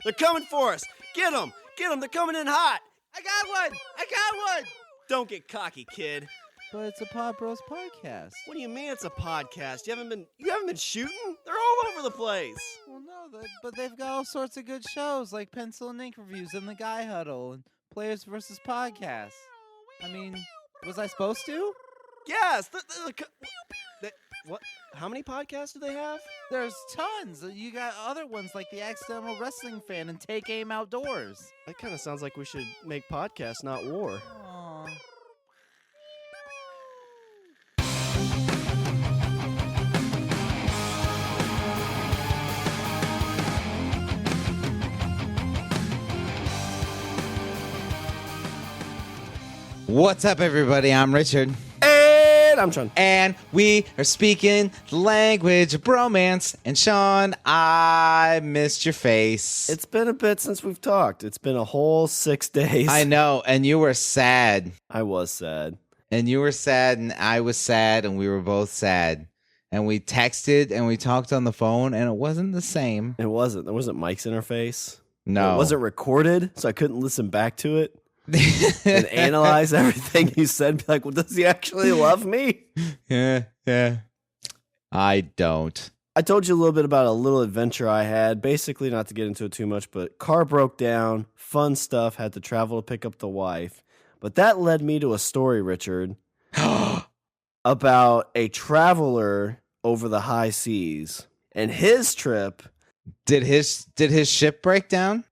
They're coming for us. Get them. Get them. They're coming in hot. I got one. Don't get cocky, kid. But it's a Pod Bros podcast. What do you mean it's a podcast? You haven't been shooting? They're all over the place. Well, no, but they've got all sorts of good shows like Pencil and Ink Reviews and The Guy Huddle and Players vs. Podcasts. I mean, was I supposed to? Yes. What? How many podcasts do they have? There's tons. You got other ones like The Accidental Wrestling Fan and Take Aim Outdoors. That kind of sounds like we should make podcasts, not war. Aww. What's up, everybody? I'm Richard. And I'm Sean. And we are speaking the language of bromance. And Sean, I missed your face. It's been a bit since we've talked. It's been a whole 6 days. I know, and you were sad. I was sad. And you were sad, and I was sad, and we were both sad. And we texted, and we talked on the phone, and it wasn't the same. It wasn't. There wasn't mics in our face. No. It wasn't recorded, so I couldn't listen back to it. And analyze everything you said. Be like, well, does he actually love me? Yeah. I don't. I told you a little bit about a little adventure I had. Basically, not to get into it too much, but car broke down. Fun stuff. Had to travel to pick up the wife. But that led me to a story, Richard, about a traveler over the high seas and his trip. Did his ship break down?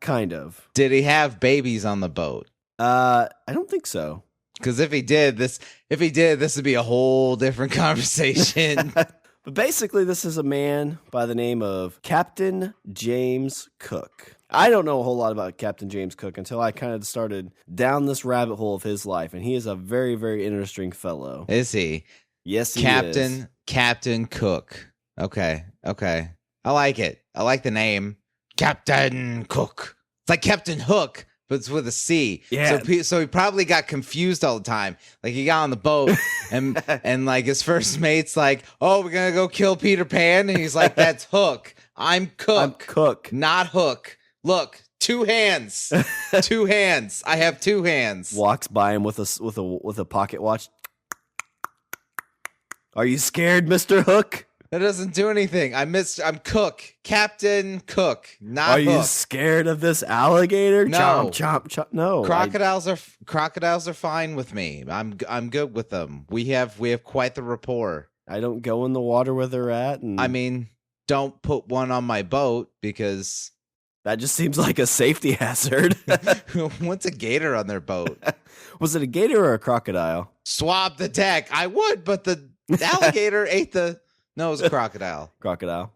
Kind of. Did he have babies on the boat? I don't think so. Because if he did, this would be a whole different conversation. But basically, this is a man by the name of Captain James Cook. I don't know a whole lot about Captain James Cook until I kind of started down this rabbit hole of his life, and he is a very, very interesting fellow. Is he? Yes, he is. Captain Cook. Okay. I like it. I like the name. Captain Cook. It's like Captain Hook, but it's with a C. Yeah. So he probably got confused all the time. Like he got on the boat and like his first mate's like, "Oh, we're gonna go kill Peter Pan," and he's like, "That's Hook. I'm Cook. I'm Cook, not Hook. Look, 2 hands. 2 hands. I have 2 hands." Walks by him with a pocket watch. Are you scared, Mr. Hook? That doesn't do anything. I'm Cook. Captain Cook. Not Are Hook. you scared of this alligator? No. Chomp. No. Crocodiles are fine with me. I'm good with them. We have quite the rapport. I don't go in the water where they're at. And I mean, don't put one on my boat because that just seems like a safety hazard. what's a gator on their boat? Was it a gator or a crocodile? Swab the deck. I would, but the alligator ate the... No, it was a crocodile. Crocodile.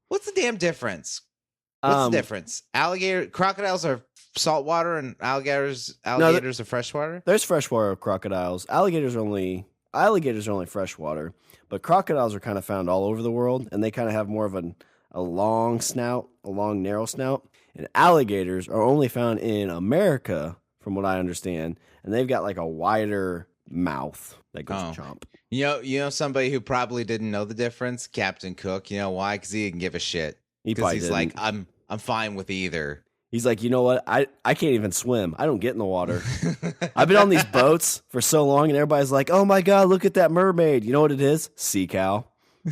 What's the damn difference? What's the difference? Crocodiles are saltwater and alligators are freshwater? There's freshwater crocodiles. Alligators are only freshwater, but crocodiles are kind of found all over the world, and they kind of have more of a long snout, a long, narrow snout. And alligators are only found in America, from what I understand, and they've got like a wider mouth that goes chomp. You know somebody who probably didn't know the difference? Captain Cook. You know why? Because he didn't give a shit. Because he's like, I'm fine with either. He's like, you know what? I can't even swim. I don't get in the water. I've been on these boats for so long, and everybody's like, oh my God, look at that mermaid. You know what it is? Sea cow.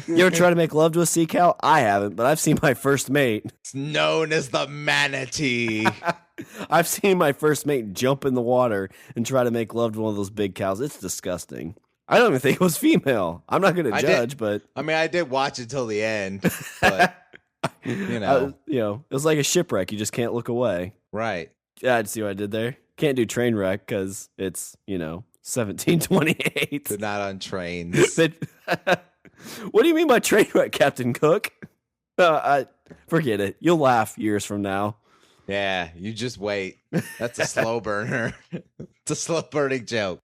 You ever try to make love to a sea cow? I haven't, but I've seen my first mate. It's known as the manatee. I've seen my first mate jump in the water and try to make love to one of those big cows. It's disgusting. I don't even think it was female. I'm not going to judge, but... I mean, I did watch it till the end, but, you know. It was like a shipwreck. You just can't look away. Right. Yeah, I see what I did there. Can't do train wreck because it's, 1728. They're not on trains. What do you mean by train wreck, Captain Cook? Forget it. You'll laugh years from now. Yeah, you just wait. That's a slow burner. It's a slow burning joke.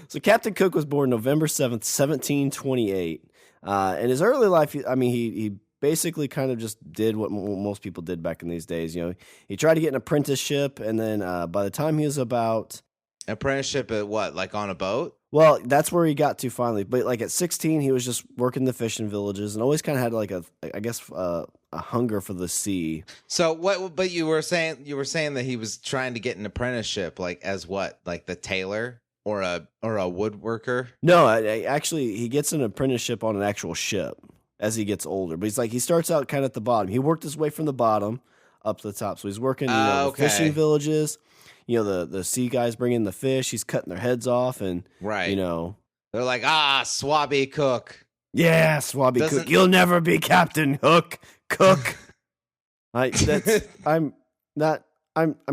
So Captain Cook was born November 7th, 1728. In his early life, he basically kind of just did what most people did back in these days. He tried to get an apprenticeship, and then by the time he was about... Apprenticeship at what, like on a boat? Well, that's where he got to finally. But like at 16, he was just working the fishing villages and always kind of had like a a hunger for the sea. So what? But you were saying that he was trying to get an apprenticeship, like as what, like the tailor or a woodworker? No, actually, he gets an apprenticeship on an actual ship as he gets older. But he starts out kind of at the bottom. He worked his way from the bottom up to the top. So he's working the fishing villages. The sea guys bring in the fish. He's cutting their heads off, and right. They're like, Swabby Cook. Yeah, Swabby Cook. You'll never be Captain Cook. I'm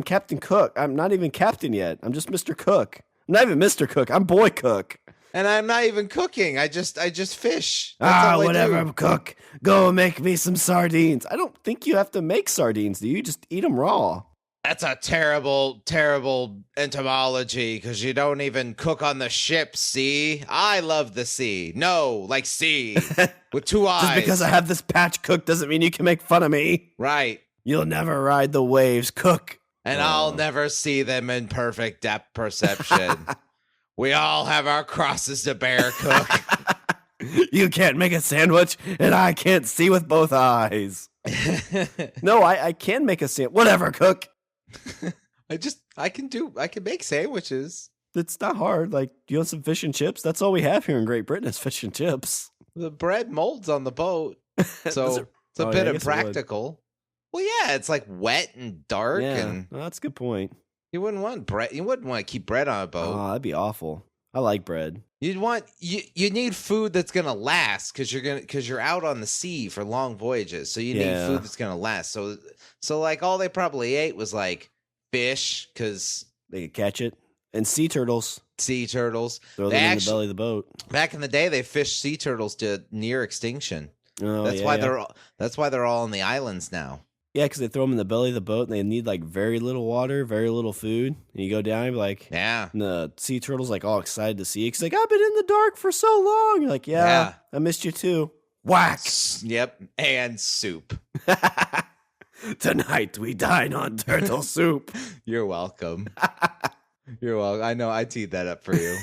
Captain Cook. I'm not even Captain yet. I'm just Mr. Cook. I'm not even Mr. Cook. I'm Boy Cook. And I'm not even cooking. I just fish. Whatever, Cook. Go make me some sardines. I don't think you have to make sardines, do you? Just eat them raw. That's a terrible, terrible etymology, because you don't even cook on the ship, see? I love the sea. No, like sea, with two eyes. Just because I have this patch, Cook, doesn't mean you can make fun of me. Right. You'll never ride the waves, Cook. And I'll never see them in perfect depth perception. We all have our crosses to bear, Cook. You can't make a sandwich, and I can't see with both eyes. No, I can make a sandwich. Whatever, Cook. I can make sandwiches. It's not hard. Like, do you want some fish and chips? That's all we have here in Great Britain is fish and chips. The bread molds on the boat, so it's a bit impractical. Well, yeah, it's like wet and dark, and that's a good point. You wouldn't want bread. You wouldn't want to keep bread on a boat. Oh, that'd be awful. I like bread. You need food that's gonna last, because you're out on the sea for long voyages, so you need food that's gonna last. So like all they probably ate was like fish, because they could catch it, and sea turtles. Throw them in the belly of the boat. Back in the day, they fished sea turtles to near extinction. Oh, that's why they're all on the islands now. Yeah, because they throw them in the belly of the boat, and they need like very little water, very little food. And you go down, and be like, yeah. And the sea turtle's like all excited to see you. Because like, I've been in the dark for so long. You're like, yeah, I missed you too. Whack. Yep, and soup. Tonight we dine on turtle soup. You're welcome. You're welcome. I know I teed that up for you.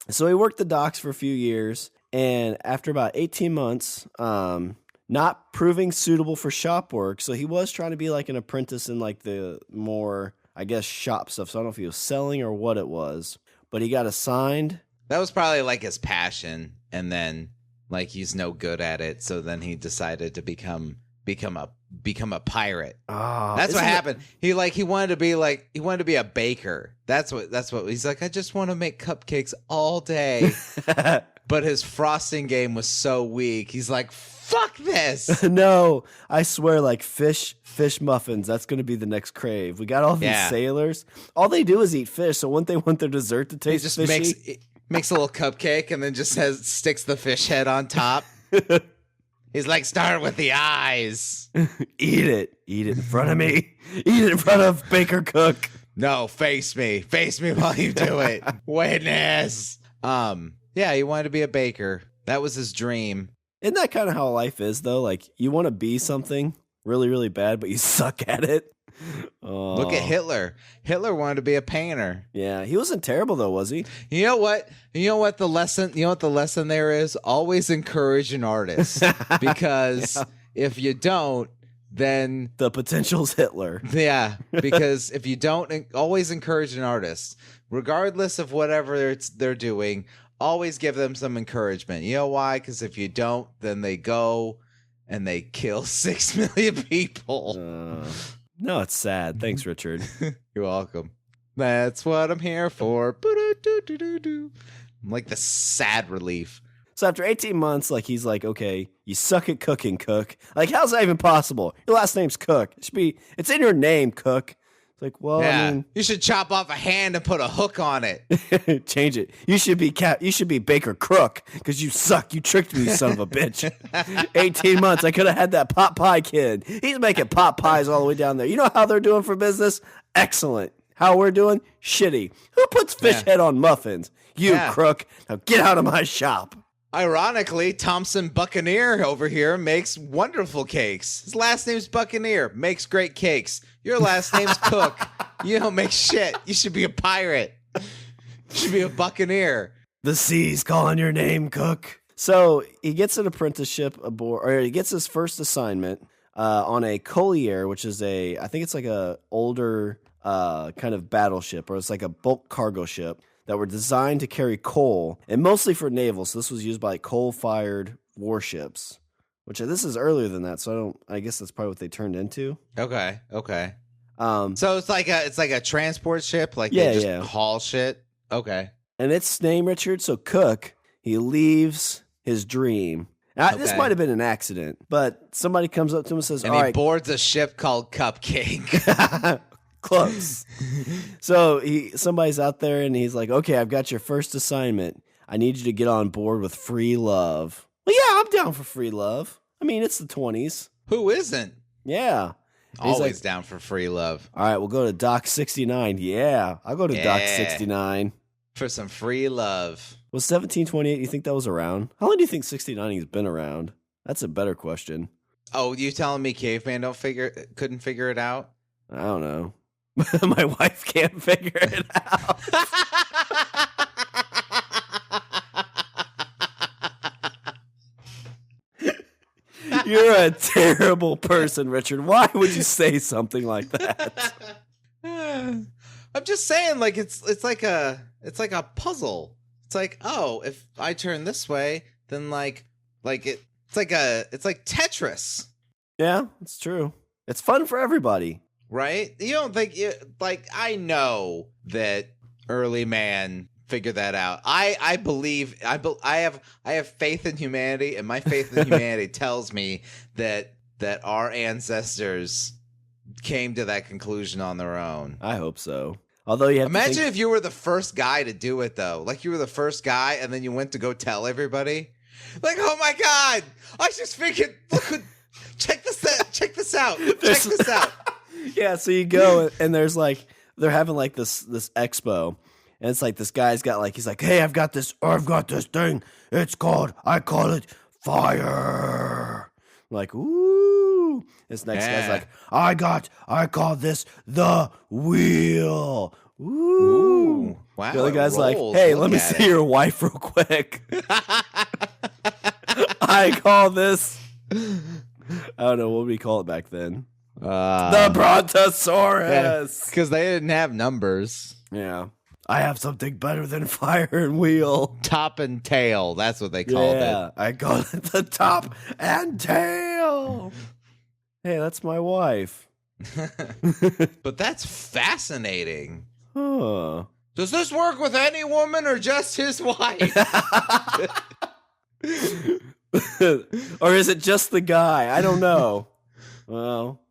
So he worked the docks for a few years, and after about 18 months, not proving suitable for shop work, so he was trying to be like an apprentice in like the more, I guess, shop stuff. So I don't know if he was selling or what it was, but he got assigned. That was probably like his passion, and then like he's no good at it, so then he decided to become a pirate. That's what happened. He wanted to be a baker. That's what he's like. I just want to make cupcakes all day. But his frosting game was so weak. He's like, fuck this. No, I swear, like fish muffins. That's going to be the next crave. We got all these sailors. All they do is eat fish. So wouldn't they want their dessert to taste fishy? Makes a little cupcake and then just sticks the fish head on top. He's like, start with the eyes. Eat it in front of me. Eat it in front of Baker Cook. No, face me while you do it. Witness. Yeah, he wanted to be a baker. That was his dream. Isn't that kind of how life is, though? Like, you want to be something really, really bad, but you suck at it. Look at Hitler. Hitler wanted to be a painter. Yeah, he wasn't terrible, though, was he? You know what? The lesson there is? Always encourage an artist. Because if you don't, then the potential's Hitler. Yeah, because if you don't, always encourage an artist. Regardless of whatever they're doing, always give them some encouragement. You know why? Because if you don't, then they go and they kill 6 million people. No, it's sad. Thanks, Richard. You're welcome. That's what I'm here for. I'm like the sad relief. So after 18 months, like he's like, okay, you suck at cooking, Cook. Like, how's that even possible? Your last name's Cook. It's in your name, Cook. It's like, well, yeah, I mean, you should chop off a hand and put a hook on it. Change it. You should be Baker Crook because you suck. You tricked me, you son of a bitch. 18 months. I could have had that pot pie kid. He's making pot pies all the way down there. You know how they're doing for business? Excellent. How we're doing? Shitty. Who puts fish head on muffins? You, Crook. Now get out of my shop. Ironically, Thompson Buccaneer over here makes wonderful cakes. His last name's Buccaneer. Makes great cakes. Your last name's Cook. You don't make shit. You should be a pirate. You should be a buccaneer. The sea's calling your name, Cook. So he gets an apprenticeship aboard, or he gets his first assignment on a collier, which is I think it's like a older kind of battleship, or it's like a bulk cargo ship that were designed to carry coal, and mostly for naval. So this was used by like, coal-fired warships, which this is earlier than that. So I guess that's probably what they turned into. Okay. So it's like a transport ship, like Yeah, they just yeah. haul shit. Okay. And its name, Richard. So Cook, he leaves his dream. Now, this Okay. might have been an accident, but somebody comes up to him and says, And "All he right, boards a ship called Cupcake. close." So somebody's out there and he's like, "Okay, I've got your first assignment. I need you to get on board with free love." Well, yeah, I'm down for free love. I mean, it's the 20s. Who isn't? Yeah. And he's Always like, down for free love. "All right, we'll go to Dock 69. Yeah, I'll go to Dock Yeah. 69. For some free love. Was 1728, you think that was around? How long do you think 69 has been around? That's a better question. Oh, you telling me caveman couldn't figure it out? I don't know. My wife can't figure it out. You're a terrible person, Richard. Why would you say something like that? I'm just saying, like it's like a puzzle. It's like, oh, if I turn this way, then it's like Tetris, Yeah, it's true. It's fun for everybody. right? You don't think I know that early man figured that out. I believe I have faith in humanity, and my faith in humanity tells me that our ancestors came to that conclusion on their own. I hope so. Although you have to Imagine think, if you were the first guy to do it, though. Like you were the first guy, and then you went to go tell everybody. Like, oh my god, I just figured. Look, check this out. Check this out. yeah, so you go and there's like they're having like this expo, and it's like this guy's got like he's like, "Hey, I've got this thing. I call it fire." I'm like, ooh. This next guy's like, I call this the wheel. Ooh. Wow. The other it guy's like, rolls. "Hey, Look let me at see it. your wife real quick." I call this. I don't know what would we call it back then. The Brontosaurus. Because they didn't have numbers. Yeah. I have something better than fire and wheel. Top and tail. That's what they called Yeah, it. I call it the top and tail. Hey, that's my wife. But that's fascinating. Huh. Does this work with any woman or just his wife? Or is it just the guy? I don't know. Well,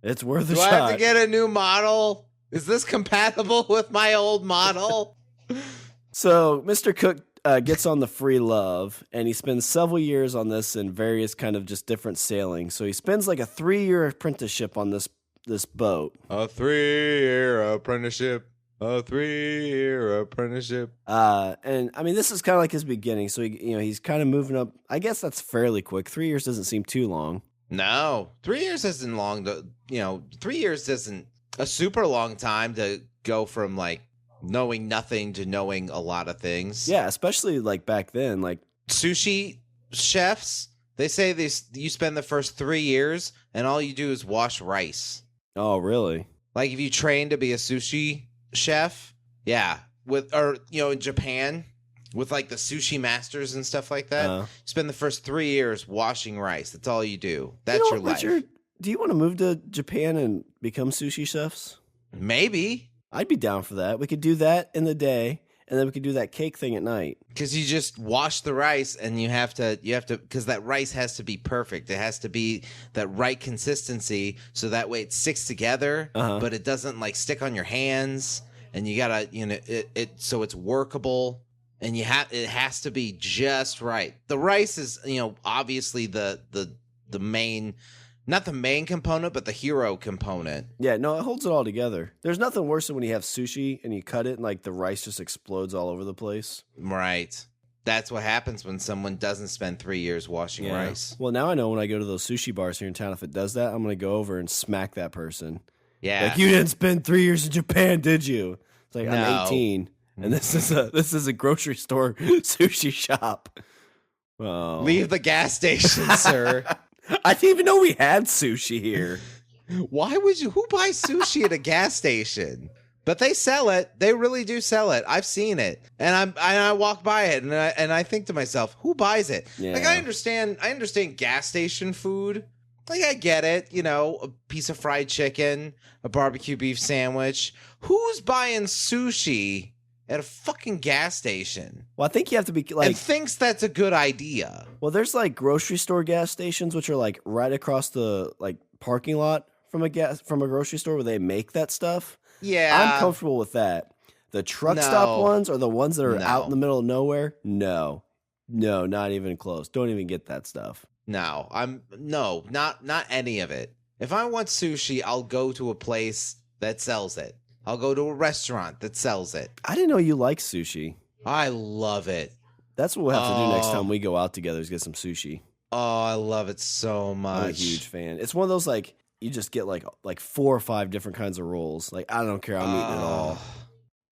it's worth a Do shot. I have to get a new model? Is this compatible with my old model? So Mr. Cook gets on the free love, and he spends several years on this in various kind of just different sailings. So he spends like a 3-year apprenticeship on this boat. A 3-year apprenticeship. A 3-year apprenticeship. And I mean, this is kind of like his beginning. So he's kind of moving up. I guess that's fairly quick. 3 years doesn't seem too long. No, 3 years isn't long. 3 years isn't a super long time to go from like knowing nothing to knowing a lot of things. Yeah, especially like back then. Like Sushi chefs, they say you spend the first 3 years and all you do is wash rice. oh, really? Like if you train to be a sushi chef, yeah, in Japan with like the sushi masters and stuff like that, spend the first 3 years washing rice. That's all you do. That's your life. Richard, do you want to move to Japan and become sushi chefs? Maybe. I'd be down for that. We could do that in the day, and then we could do that cake thing at night. Because you just wash the rice, and you have to, because that rice has to be perfect. It has to be that right consistency, so that way it sticks together, but it doesn't like stick on your hands. And you gotta, so it's workable, and it has to be just right. The rice is, obviously the main. Not the main component, but the hero component. Yeah, no, it holds it all together. There's nothing worse than when you have sushi and you cut it and like the rice just explodes all over the place. Right. That's what happens when someone doesn't spend 3 years washing rice. Well, now I know when I go to those sushi bars here in town, if it does that, I'm going to go over and smack that person. Yeah. Like, you didn't spend 3 years in Japan, did you? It's like, No. I'm 18, and this is a grocery store sushi shop. Oh. Leave the gas station, sir. I didn't even know we had sushi here. Why would you? Who buys sushi at a gas station? But they sell it. They really do sell it. I've seen it, and I walk by it, and I think to myself, who buys it? Yeah. Like I understand gas station food. Like I get it, a piece of fried chicken, a barbecue beef sandwich. Who's buying sushi at a fucking gas station? Well, I think you have to be like, and thinks that's a good idea. Well, there's like grocery store gas stations, which are like right across the like parking lot from a grocery store where they make that stuff. Yeah, I'm comfortable with that. The truck stop ones are the ones that are out in the middle of nowhere. No, not even close. Don't even get that stuff. No, not any of it. If I want sushi, I'll go to a place that sells it. I'll go to a restaurant that sells it. I didn't know you like sushi. I love it. That's what we'll have to do next time we go out together is get some sushi. Oh, I love it so much. I'm a huge fan. It's one of those like you just get like 4 or 5 different kinds of rolls. Like I don't care, I'm eating it all.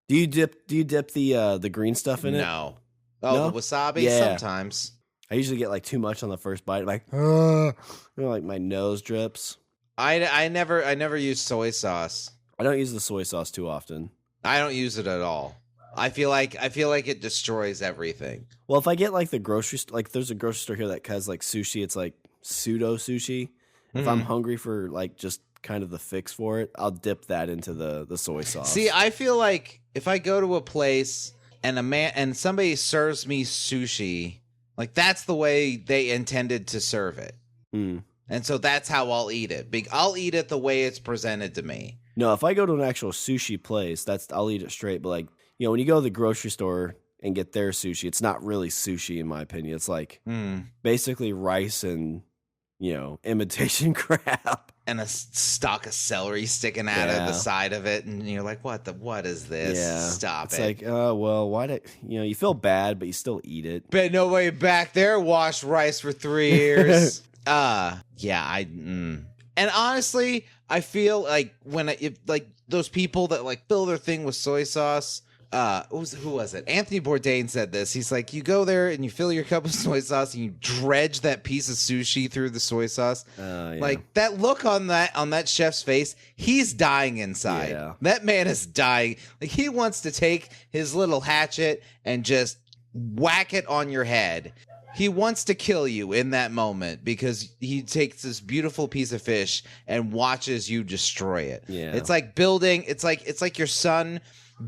Do you dip the green stuff in it? No. Oh, the wasabi? Yeah. Sometimes. I usually get like too much on the first bite, like like my nose drips. I never use soy sauce. I don't use the soy sauce too often. I don't use it at all. I feel like it destroys everything. Well, if I get like the grocery store, like there's a grocery store here that has like sushi. It's like pseudo sushi. If I'm hungry for like just kind of the fix for it, I'll dip that into the soy sauce. See, I feel like if I go to a place and somebody serves me sushi, like that's the way they intended to serve it. And so that's how I'll eat it. I'll eat it the way it's presented to me. No, if I go to an actual sushi place, I'll eat it straight. But like, when you go to the grocery store and get their sushi, it's not really sushi in my opinion. It's like basically rice and imitation crab. And a stalk of celery sticking out of the side of it, and you're like, what is this? Yeah. Stop it's it. It's like, well, why did you feel bad, but you still eat it. Bet nobody back there washed rice for 3 years. And honestly, I feel like if those people that like fill their thing with soy sauce. Who was it? Anthony Bourdain said this. He's like, you go there and you fill your cup of soy sauce and you dredge that piece of sushi through the soy sauce. Yeah. Like that look on that chef's face, he's dying inside. Yeah. That man is dying. Like he wants to take his little hatchet and just whack it on your head. He wants to kill you in that moment because he takes this beautiful piece of fish and watches you destroy it. Yeah. It's like building. It's like your son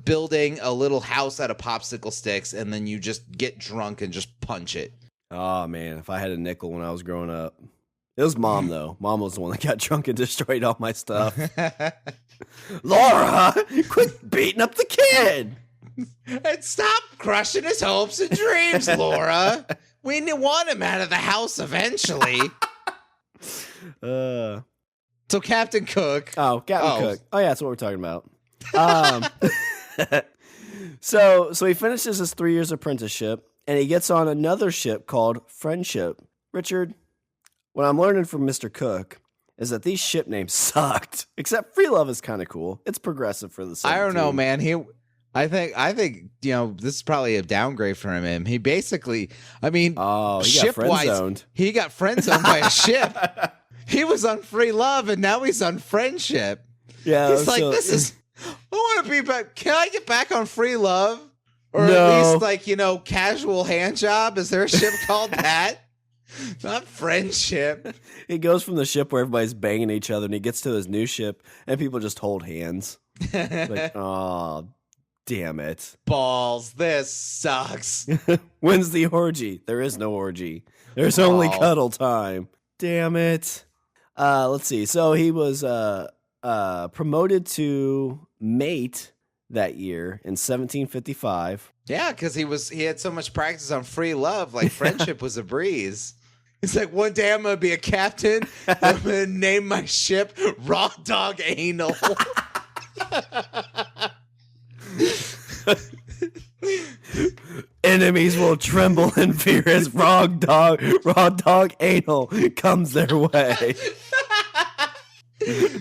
building a little house out of popsicle sticks, and then you just get drunk and just punch it. Oh man, if I had a nickel when I was growing up. It was Mom though. Mom was the one that got drunk and destroyed all my stuff. Laura, quit beating up the kid. And stop crushing his hopes and dreams, Laura. We want him out of the house eventually. So Captain Cook. Oh, Captain Cook. Oh yeah, that's what we're talking about. So he finishes his 3 years apprenticeship and he gets on another ship called Friendship. Richard, what I'm learning from Mr. Cook is that these ship names sucked. Except Free Love is kind of cool. It's progressive for the 17. I don't know, man. I think this is probably a downgrade for him. He basically, he got friend-zoned. He got friend-zoned by a ship. He was on Free Love and now he's on Friendship. Yeah, he's like, this is. I want to be back. Can I get back on Free Love? Or No. at least casual hand job? Is there a ship called that? Not Friendship. He goes from the ship where everybody's banging each other and he gets to his new ship and people just hold hands. Like, oh, damn it. Balls. This sucks. When's the orgy? There is no orgy. There's only cuddle time. Damn it. Let's see. So he was promoted to mate that year in 1755. Yeah, because he had so much practice on Free Love, like Friendship was a breeze. It's like, one day I'm going to be a captain. I'm going to name my ship Raw Dog Anal. Enemies will tremble in fear as raw dog anal comes their way.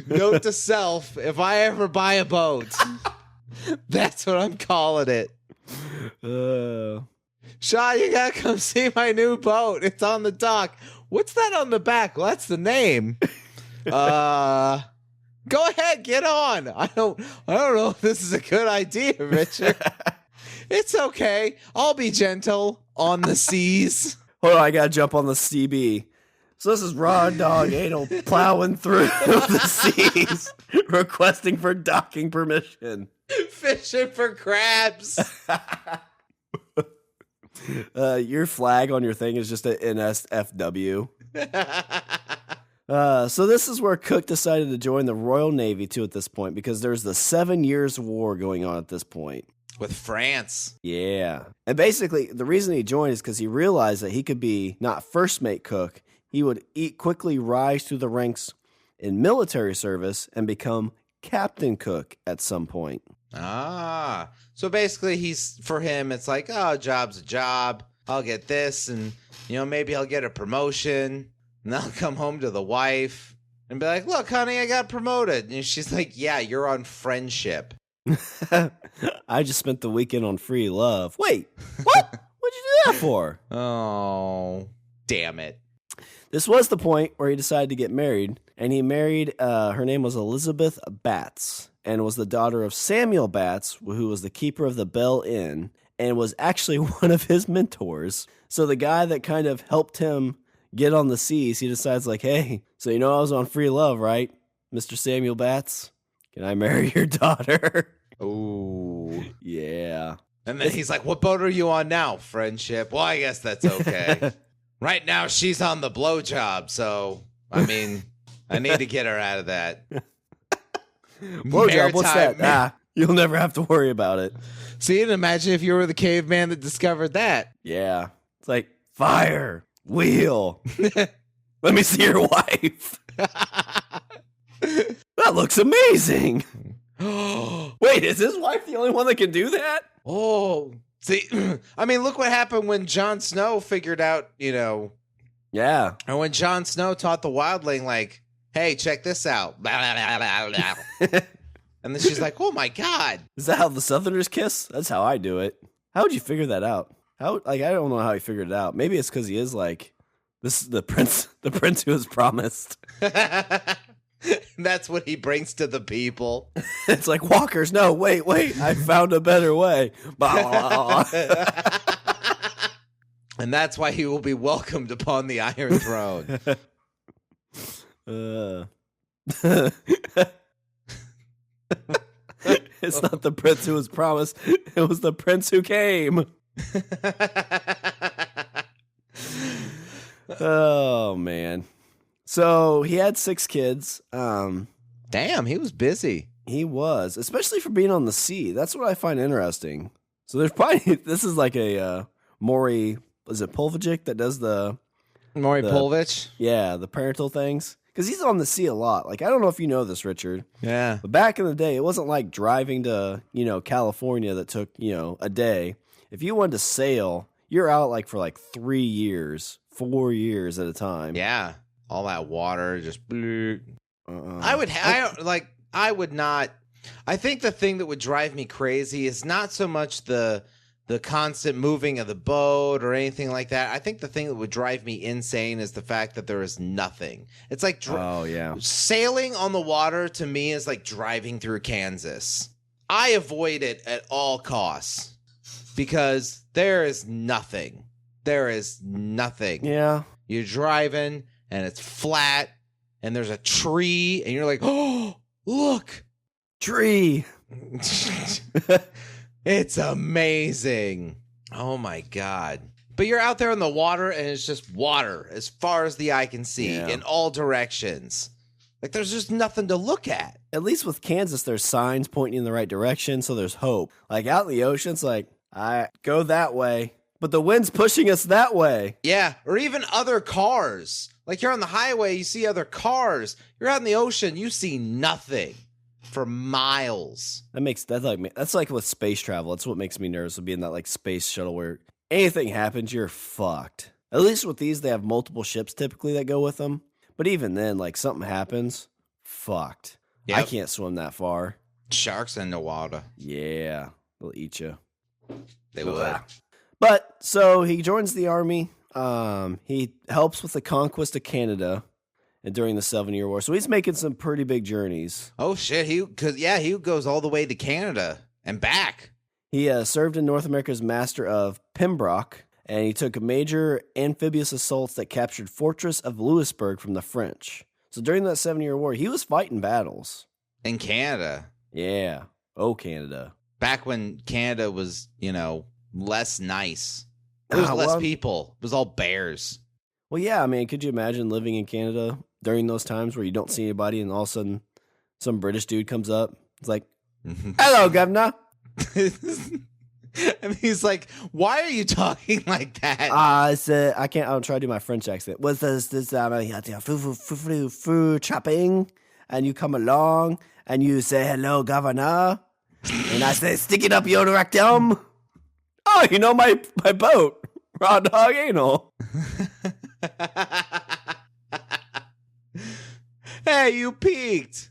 Note to self, if I ever buy a boat, that's what I'm calling it. Shaw, you gotta come see my new boat. It's on the dock. What's that on the back? Well, that's the name. Go ahead, get on. I don't know if this is a good idea, Richard. It's okay. I'll be gentle on the seas. Hold on, I gotta jump on the CB. So this is Raw Dog Anal plowing through the seas, requesting for docking permission. Fishing for crabs. Your flag on your thing is just an NSFW. So this is where Cook decided to join the Royal Navy too at this point, because there's the 7 Years' War going on at this point. With France. Yeah. And basically, the reason he joined is because he realized that he could be not first mate cook. He would quickly rise through the ranks in military service and become captain cook at some point. Ah. So basically, for him, it's like, oh, job's a job. I'll get this, and, maybe I'll get a promotion, and I'll come home to the wife and be like, look, honey, I got promoted. And she's like, yeah, you're on friendship. I just spent the weekend on free love. Wait, what? What'd you do that for? Oh, damn it. This was the point where he decided to get married, and he married, her name was Elizabeth Batts, and was the daughter of Samuel Batts, who was the keeper of the Bell Inn, and was actually one of his mentors. So the guy that kind of helped him get on the seas, he decides like, hey, so I was on free love, right, Mr. Samuel Batts? Can I marry your daughter? Ooh. Yeah. And then he's like, what boat are you on now? Friendship. Well, I guess that's okay. Right now, she's on the blowjob, so, I need to get her out of that. Blowjob, what's that? You'll never have to worry about it. See, and imagine if you were the caveman that discovered that. Yeah. It's like, fire, wheel. Let me see your wife. That looks amazing. Wait, is his wife the only one that can do that? Oh, see, look what happened when Jon Snow figured out, Yeah. or when Jon Snow taught the wildling, like, hey, check this out. And then she's like, oh my God. Is that how the Southerners kiss? That's how I do it. How would you figure that out? I don't know how he figured it out. Maybe it's because he is like, this is the prince who was promised. That's what he brings to the people. It's like, walkers, no, wait, I found a better way. And that's why he will be welcomed upon the Iron Throne. It's not the prince who was promised. It was the prince who came. Oh, man. So he had 6 kids. Damn, he was busy. He was, especially for being on the sea. That's what I find interesting. So there's probably, this is like a Maury, is it Pulvijic that does Maury Povich? Yeah, the parental things. Because he's on the sea a lot. Like, I don't know if you know this, Richard. Yeah. But back in the day, it wasn't like driving to, California that took, a day. If you wanted to sail, you're out like for like 3 years, 4 years at a time. Yeah. All that water just. I would not. I think the thing that would drive me crazy is not so much the constant moving of the boat or anything like that. I think the thing that would drive me insane is the fact that there is nothing. It's like sailing on the water to me is like driving through Kansas. I avoid it at all costs because there is nothing. There is nothing. Yeah. You're driving and it's flat and there's a tree and you're like, oh, look. Tree. It's amazing. Oh my God. But you're out there in the water and it's just water as far as the eye can see in all directions. Like there's just nothing to look at. At least with Kansas, there's signs pointing in the right direction, so there's hope. Like out in the ocean, it's like, I go that way, but the wind's pushing us that way. Yeah, or even other cars. Like you're on the highway, you see other cars. You're out in the ocean, you see nothing for miles. That's like with space travel. That's what makes me nervous, of being that like space shuttle where anything happens, you're fucked. At least with these, they have multiple ships typically that go with them. But even then, like something happens, fucked. Yep. I can't swim that far. Sharks in the water. Yeah, they'll eat you. They would. But so he joins the army. He helps with the conquest of Canada and during the 7-Year War. So he's making some pretty big journeys. Oh shit! He goes all the way to Canada and back. He served in North America as master of Pembroke, and he took major amphibious assaults that captured Fortress of Louisbourg from the French. So during that 7-Year War, he was fighting battles. In Canada. Yeah. Oh, Canada. Back when Canada was, less nice. There was less people. It was all bears. Well, yeah. I mean, could you imagine living in Canada during those times where you don't see anybody and all of a sudden some British dude comes up? It's like, hello, governor. And he's like, why are you talking like that? I can't. I'll try to do my French accent. Was this chopping, and you come along and you say hello, governor, and I say stick it up your rectum. Oh, my boat, raw dog anal. Hey, you peaked.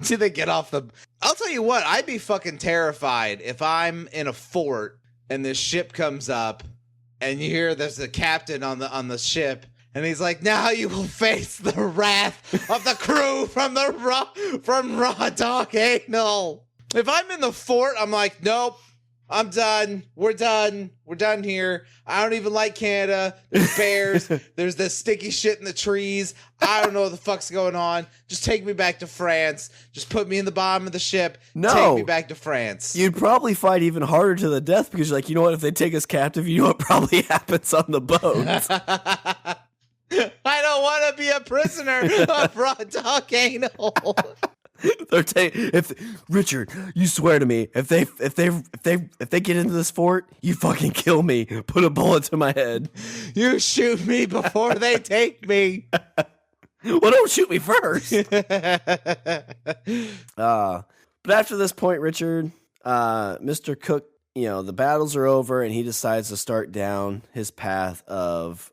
Did they get off the... I'll tell you what, I'd be fucking terrified if I'm in a fort and this ship comes up and you hear there's a captain on the ship and he's like, now you will face the wrath of the crew from raw dog anal. If I'm in the fort, I'm like, nope, I'm done. We're done. We're done here. I don't even like Canada. There's bears. There's this sticky shit in the trees. I don't know what the fuck's going on. Just take me back to France. Just put me in the bottom of the ship. No. Take me back to France. You'd probably fight even harder to the death because you're like, you know what? If they take us captive, you know what probably happens on the boat. I don't want to be a prisoner of raw dog anal. Richard, you swear to me, if they get into this fort, you fucking kill me. Put a bullet to my head. You shoot me before they take me. Well, don't shoot me first. But after this point, Richard, Mr. Cook, the battles are over, and he decides to start down his path of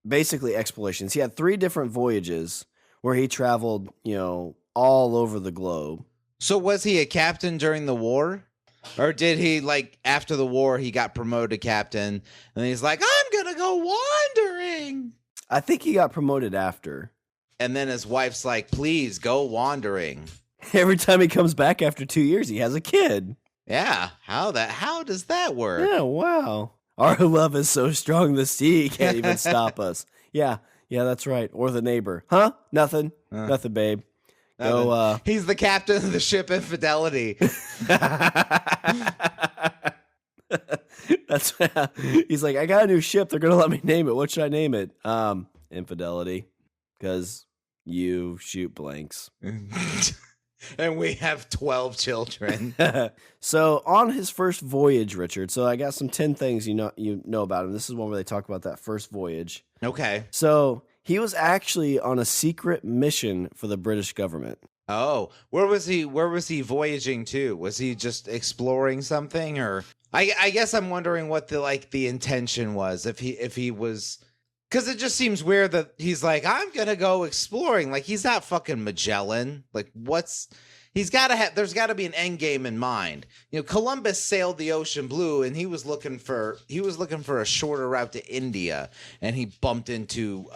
basically explorations. He had 3 different voyages where he traveled, all over the globe. So was he a captain during the war? Or did he, after the war, he got promoted to captain, and he's like, I'm going to go wandering? I think he got promoted after. And then his wife's like, please, go wandering. Every time he comes back after 2 years, he has a kid. Yeah, how does that work? Yeah, wow. Our love is so strong the sea can't even stop us. Yeah, that's right. Or the neighbor. Huh? Nothing, babe. Go, he's the captain of the ship Infidelity. That's he's like, I got a new ship. They're gonna let me name it. What should I name it? Infidelity, because you shoot blanks. And we have 12 children. So on his first voyage, Richard. So I got some 10 things you know about him. This is one where they talk about that first voyage. Okay. So he was actually on a secret mission for the British government. Oh, where was he voyaging to? Was he just exploring something, or I guess I'm wondering what the intention was, if he was, because it just seems weird that he's like, I'm going to go exploring. Like, he's not fucking Magellan. Like, there's got to be an end game in mind. Columbus sailed the ocean blue, and he was looking for a shorter route to India, and he bumped into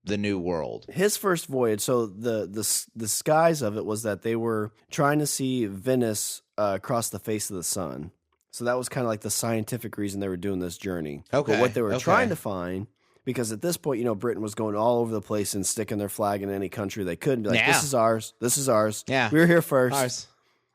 the New World. His first voyage, so the skies of it was that they were trying to see Venus across the face of the sun. So that was kind of like the scientific reason they were doing this journey. Okay. But what they were trying to find, because at this point, Britain was going all over the place and sticking their flag in any country they could and be like, This is ours. This is ours. Yeah. We were here first. Ours.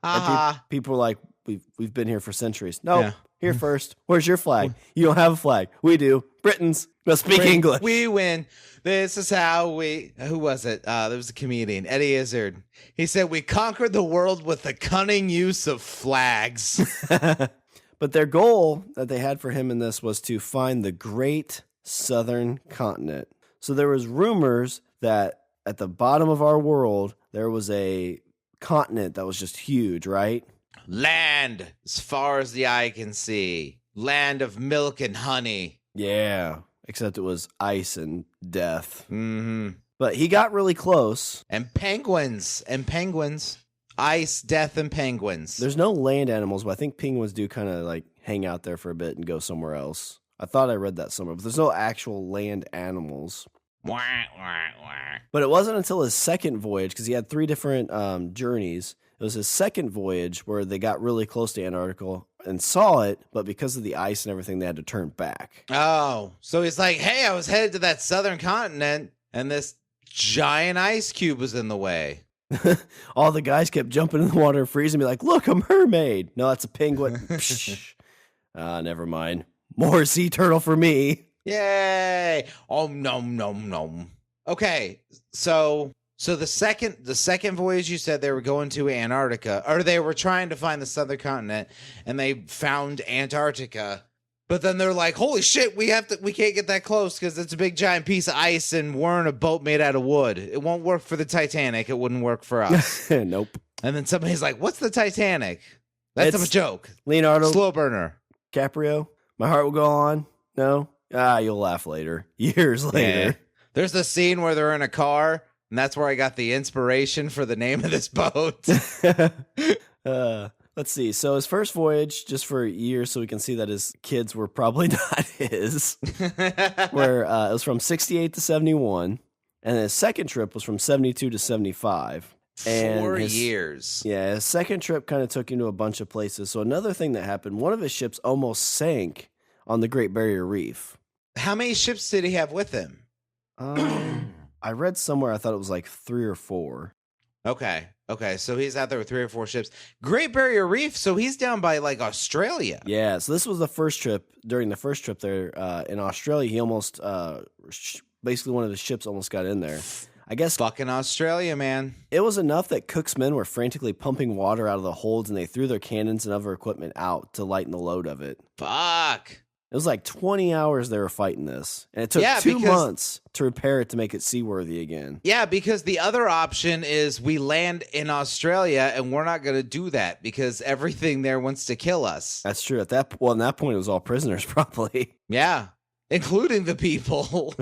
And people were like, we've been here for centuries. No, here first. Where's your flag? You don't have a flag. We do. Britons. Must speak English. We win. This is how we... Who was it? There was a comedian, Eddie Izzard. He said, we conquered the world with the cunning use of flags. But their goal that they had for him in this was to find the great southern continent. So there was rumors that at the bottom of our world, there was a continent that was just huge, right? Land as far as the eye can see. Land of milk and honey. Yeah, except it was ice and death. Mm-hmm. But he got really close. And penguins. ice, death, and penguins. There's no land animals, but I think penguins do kind of like hang out there for a bit and go somewhere else. I thought I read that somewhere, but there's no actual land animals. Wah, wah, wah. But it wasn't until his second voyage, because he had 3 different journeys. It was his second voyage where they got really close to Antarctica and saw it, but because of the ice and everything, they had to turn back. Oh, so he's like, hey, I was headed to that southern continent, and this giant ice cube was in the way. All the guys kept jumping in the water and freezing, and be like, look, a mermaid. No, that's a penguin. Never mind. More sea turtle for me. Yay! Oh, no. Okay, so the second voyage, you said they were going to Antarctica, or they were trying to find the southern continent, and they found Antarctica. But then they're like, holy shit, we can't get that close because it's a big giant piece of ice and we're in a boat made out of wood. It won't work for the Titanic. It wouldn't work for us. Nope. And then somebody's like, what's the Titanic? That's a joke. Leonardo Slow burner. DiCaprio. My heart will go on. No? You'll laugh later. Years later. Yeah. There's the scene where they're in a car, and that's where I got the inspiration for the name of this boat. Let's see. So his first voyage, just for a year, so we can see that his kids were probably not his, where it was from 68 to 71, and his second trip was from 72 to 75. And 4 years. Yeah, his second trip kind of took him to a bunch of places. So another thing that happened, one of his ships almost sank on the Great Barrier Reef. How many ships did he have with him? I read somewhere, I thought it was like 3 or 4. Okay, so he's out there with 3 or 4 ships. Great Barrier Reef, so he's down by like Australia. Yeah, so this was the first trip. During the first trip there in Australia, he almost, basically one of his ships almost got in there. I guess fucking Australia, man. It was enough that Cook's men were frantically pumping water out of the holds, and they threw their cannons and other equipment out to lighten the load of it. Fuck. It was like 20 hours they were fighting this, and it took 2 months to repair it to make it seaworthy again. Yeah, because the other option is we land in Australia, and we're not going to do that because everything there wants to kill us. That's true. At that point, it was all prisoners, probably. Yeah, including the people.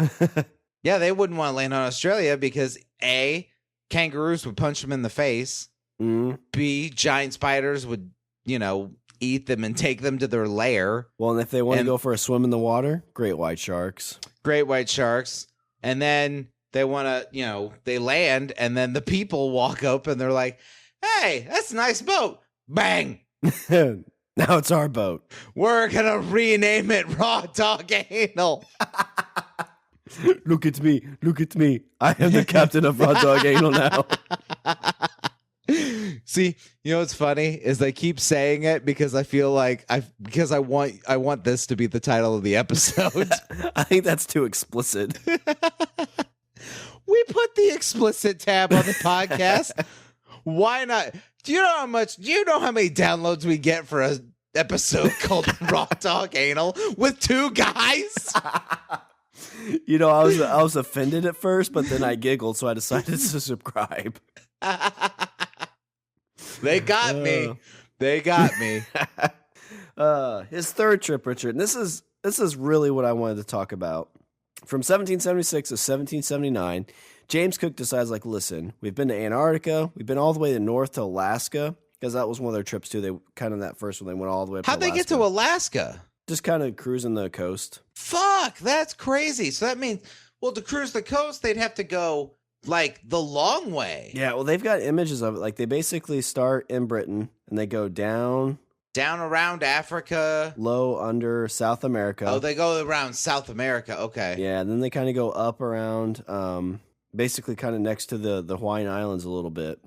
Yeah, they wouldn't want to land on Australia because A, kangaroos would punch them in the face. B, giant spiders would, eat them and take them to their lair. Well, and if they want to go for a swim in the water, great white sharks. And then they want to, they land, and then the people walk up and they're like, hey, that's a nice boat. Bang. Now it's our boat. We're going to rename it Raw Dog Anal. Look at me. I am the captain of Raw Dog Anal now. See, what's funny is they keep saying it because I feel like I want this to be the title of the episode. I think that's too explicit. We put the explicit tab on the podcast. Why not? Do you know how many downloads we get for a episode called Raw Dog Anal with 2 guys? I was offended at first, but then I giggled, so I decided to subscribe. They got me. His third trip, Richard, and this is really what I wanted to talk about. From 1776 to 1779, James Cook decides, listen, we've been to Antarctica, we've been all the way to north to Alaska, because that was one of their trips too. They kind of that first one, they went all the way up How'd to Alaska. They get to Alaska? Just kind of cruising the coast. Fuck, that's crazy. So that means, to cruise the coast, they'd have to go, the long way. Yeah, well, they've got images of it. They basically start in Britain, and they go down around Africa. Low under South America. Oh, they go around South America. Okay. Yeah, and then they kind of go up around, basically kind of next to the Hawaiian Islands a little bit.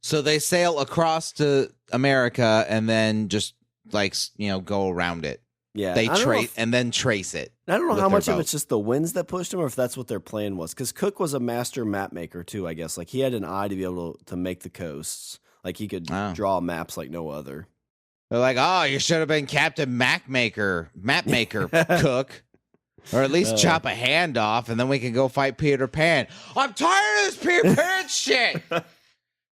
So they sail across to America and then just, go around it. Yeah, they trace it. I don't know how much of it's just the winds that pushed them, or if that's what their plan was. Because Cook was a master map maker too, I guess. He had an eye to be able to make the coasts. He could draw maps like no other. They're like, oh, you should have been Captain map maker, Cook, or at least chop a hand off, and then we can go fight Peter Pan. I'm tired of this Peter Pan shit.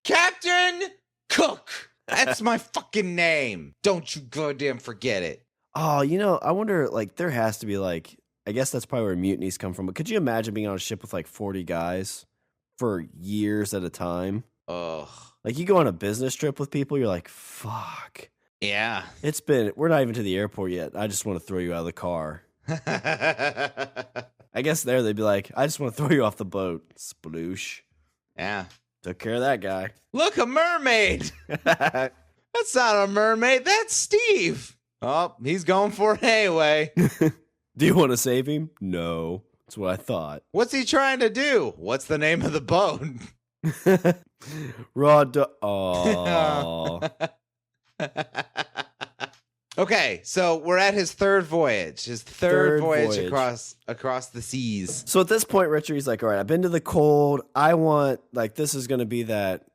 Captain Cook. That's my fucking name. Don't you goddamn forget it. Oh, I wonder, there has to be, I guess that's probably where mutinies come from, but could you imagine being on a ship with, 40 guys for years at a time? Ugh. Like you go on a business trip with people, you're like, fuck. Yeah. We're not even to the airport yet. I just want to throw you out of the car. I guess there they'd be like, I just want to throw you off the boat. Sploosh. Yeah. Took care of that guy. Look, a mermaid. That's not a mermaid. That's Steve. Oh, he's going for it anyway. Do you want to save him? No. That's what I thought. What's he trying to do? What's the name of the boat? Aww. Okay, so we're at his third voyage. His third voyage across the seas. So at this point, Richard, he's like, all right, I've been to the cold. I want, like, this is going to be that,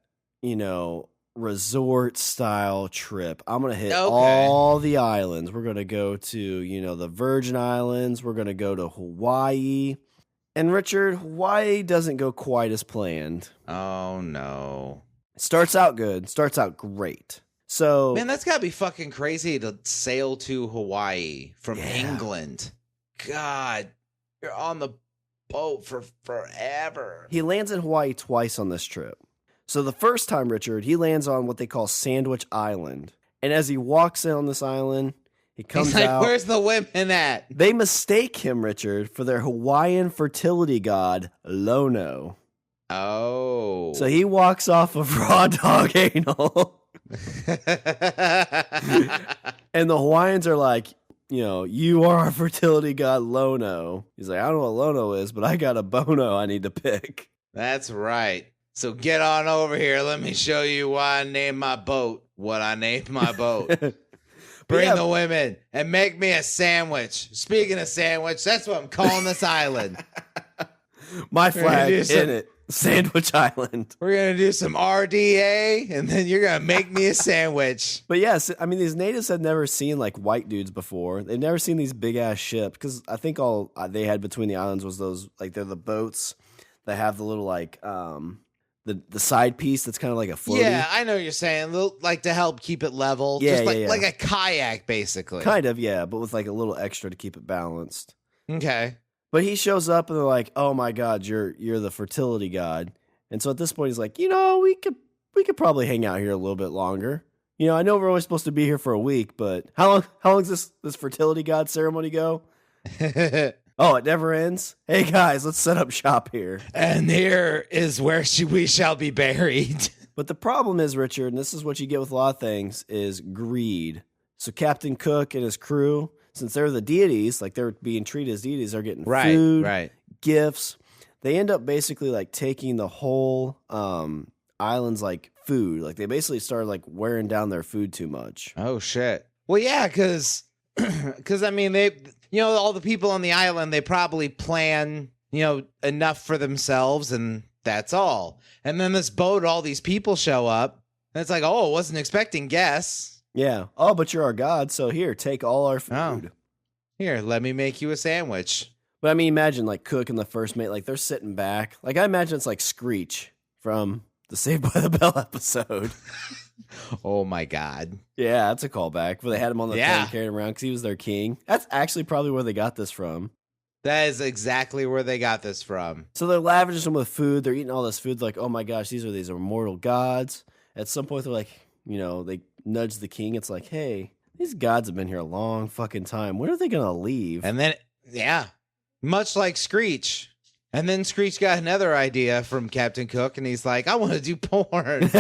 resort style trip. I'm going to hit all the islands. We're going to go to, the Virgin Islands. We're going to go to Hawaii. And Richard, Hawaii doesn't go quite as planned. Oh, no. Starts out good. Starts out great. So, man, that's got to be fucking crazy to sail to Hawaii from England. God, you're on the boat for forever. He lands in Hawaii twice on this trip. So the first time, Richard, he lands on what they call Sandwich Island. And as he walks in on this island, he comes out. Where's the women at? They mistake him, Richard, for their Hawaiian fertility god, Lono. Oh. So he walks off of raw dog anal. And the Hawaiians are like, you are our fertility god, Lono. He's like, I don't know what Lono is, but I got a bono I need to pick. That's right. So get on over here. Let me show you why I named my boat what I named my boat. Bring the women and make me a sandwich. Speaking of sandwich, that's what I'm calling this island. My flag in it. Sandwich Island. We're going to do some RDA, and then you're going to make me a sandwich. But yes, I mean, these natives had never seen, like, white dudes before. They'd never seen these big-ass ships, because I think all they had between the islands was those, like, they're the boats that have the little, like, the side piece that's kind of like a floaty. Yeah, I know what you're saying. Like, to help keep it level. Yeah, just yeah. like a kayak, basically. Kind of, yeah, but with, like, a little extra to keep it balanced. Okay. But he shows up and they're like, "Oh my God, you're the fertility god." And so at this point, he's like, we could probably hang out here a little bit longer. I know we're only supposed to be here for a week, but how long does this fertility god ceremony go? Oh, it never ends. Hey guys, let's set up shop here. And here is where we shall be buried. But the problem is, Richard, and this is what you get with a lot of things, is greed. So Captain Cook and his crew, since they're the deities, like they're being treated as deities, they're getting food, gifts. They end up basically like taking the whole island's like food. Like they basically started like wearing down their food too much. Oh shit. Well, yeah, because I mean they, all the people on the island, they probably plan enough for themselves, and that's all. And then this boat, all these people show up, and it's like, oh, wasn't expecting guests. Yeah. Oh, but you're our god, so here, take all our food. Oh. Here, let me make you a sandwich. But I mean, imagine like Cook and the first mate, like they're sitting back. Like I imagine it's like Screech from the Saved by the Bell episode. Oh my God. Yeah, that's a callback. Where they had him on the thing carrying around because he was their king. That's actually probably where they got this from. That is exactly where they got this from. So they're lavishing them with food. They're eating all this food. Like, oh my gosh, these are immortal gods. At some point, they're like, they nudge the king. It's like, hey, these gods have been here a long fucking time. When are they going to leave? And then, much like Screech. And then Screech got another idea from Captain Cook, and he's like, I want to do porn.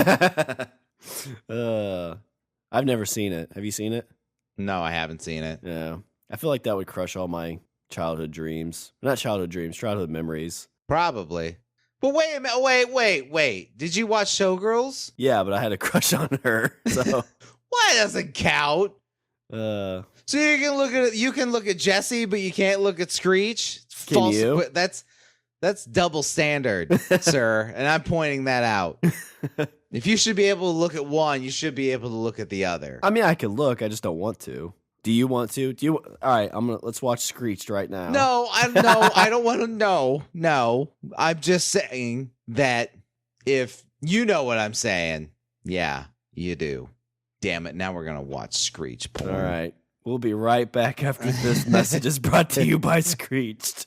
I've never seen it. Have you seen it? No, I haven't seen it. Yeah. I feel like that would crush all my childhood dreams. Not childhood dreams, childhood memories. Probably. But wait a minute, wait. Did you watch Showgirls? Yeah, but I had a crush on her. So Why doesn't count? So you can look at Jesse, but you can't look at Screech. Can you? That's double standard, sir, and I'm pointing that out. If you should be able to look at one, you should be able to look at the other. I mean, I could look, I just don't want to. Do you want to? All right, let's watch Screeched right now. No, I don't want to know. No, I'm just saying that if you know what I'm saying, yeah, you do. Damn it, now we're going to watch Screech porn. All right, we'll be right back after this message is brought to you by Screeched.